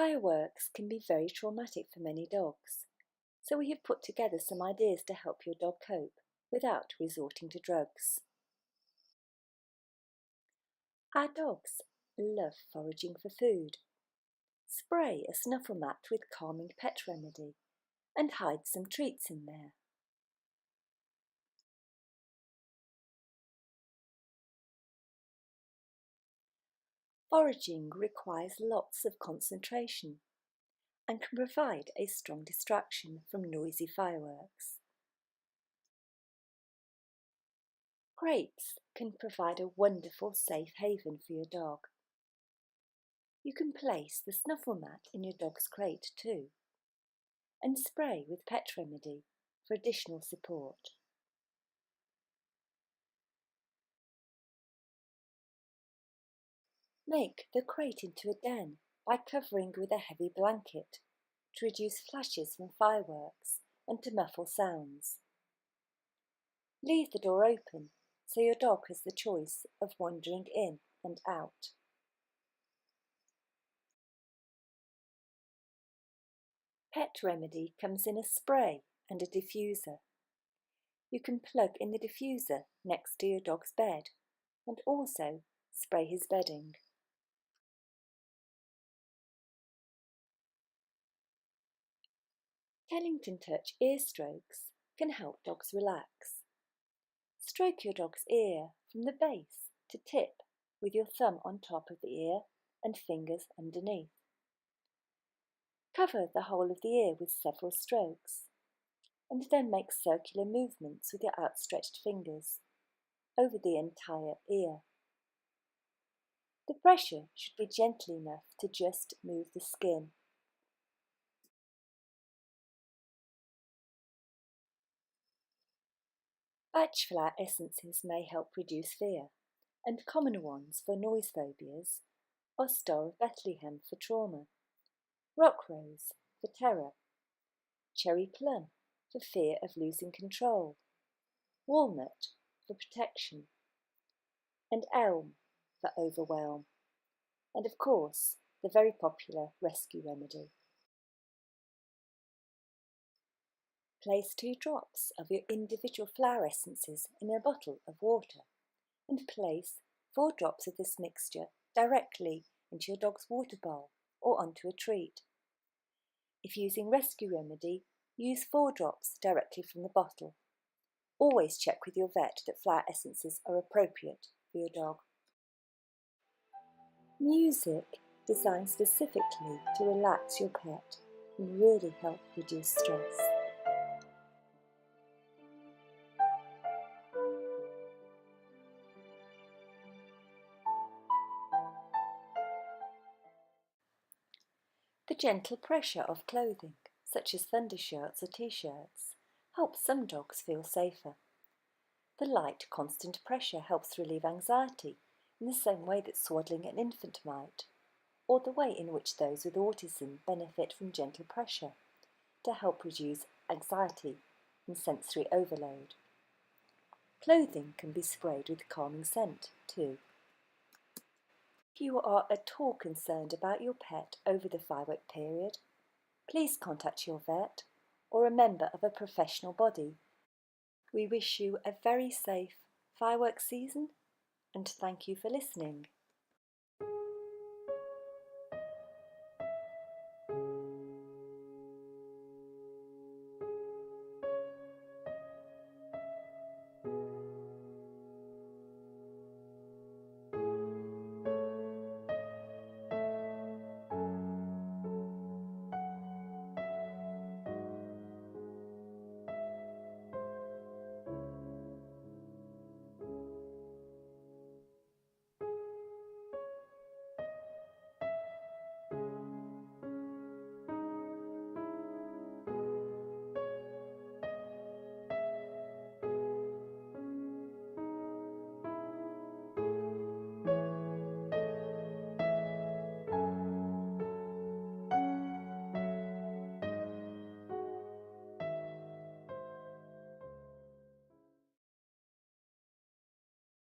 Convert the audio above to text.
Fireworks can be very traumatic for many dogs, so we have put together some ideas to help your dog cope without resorting to drugs. Our dogs love foraging for food. Spray a snuffle mat with calming pet remedy and hide some treats in there. Foraging requires lots of concentration and can provide a strong distraction from noisy fireworks. Crates can provide a wonderful safe haven for your dog. You can place the snuffle mat in your dog's crate too, and spray with pet remedy for additional support. Make the crate into a den by covering with a heavy blanket to reduce flashes from fireworks and to muffle sounds. Leave the door open so your dog has the choice of wandering in and out. Pet remedy comes in a spray and a diffuser. You can plug in the diffuser next to your dog's bed and also spray his bedding. Kennington Touch ear strokes can help dogs relax. Stroke your dog's ear from the base to tip with your thumb on top of the ear and fingers underneath. Cover the whole of the ear with several strokes and then make circular movements with your outstretched fingers over the entire ear. The pressure should be gentle enough to just move the skin. Bach flower essences may help reduce fear, and common ones for noise phobias are Star of Bethlehem for trauma, rock rose for terror, cherry plum for fear of losing control, walnut for protection, and elm for overwhelm, and of course the very popular rescue remedy. Place 2 drops of your individual flower essences in a bottle of water and place 4 drops of this mixture directly into your dog's water bowl or onto a treat. If using rescue remedy, use 4 drops directly from the bottle. Always check with your vet that flower essences are appropriate for your dog. Music designed specifically to relax your pet can really help reduce stress. The gentle pressure of clothing, such as thundershirts or t-shirts, helps some dogs feel safer. The light, constant pressure helps relieve anxiety in the same way that swaddling an infant might, or the way in which those with autism benefit from gentle pressure to help reduce anxiety and sensory overload. Clothing can be sprayed with calming scent too. If you are at all concerned about your pet over the firework period, please contact your vet or a member of a professional body. We wish you a very safe fireworks season and thank you for listening.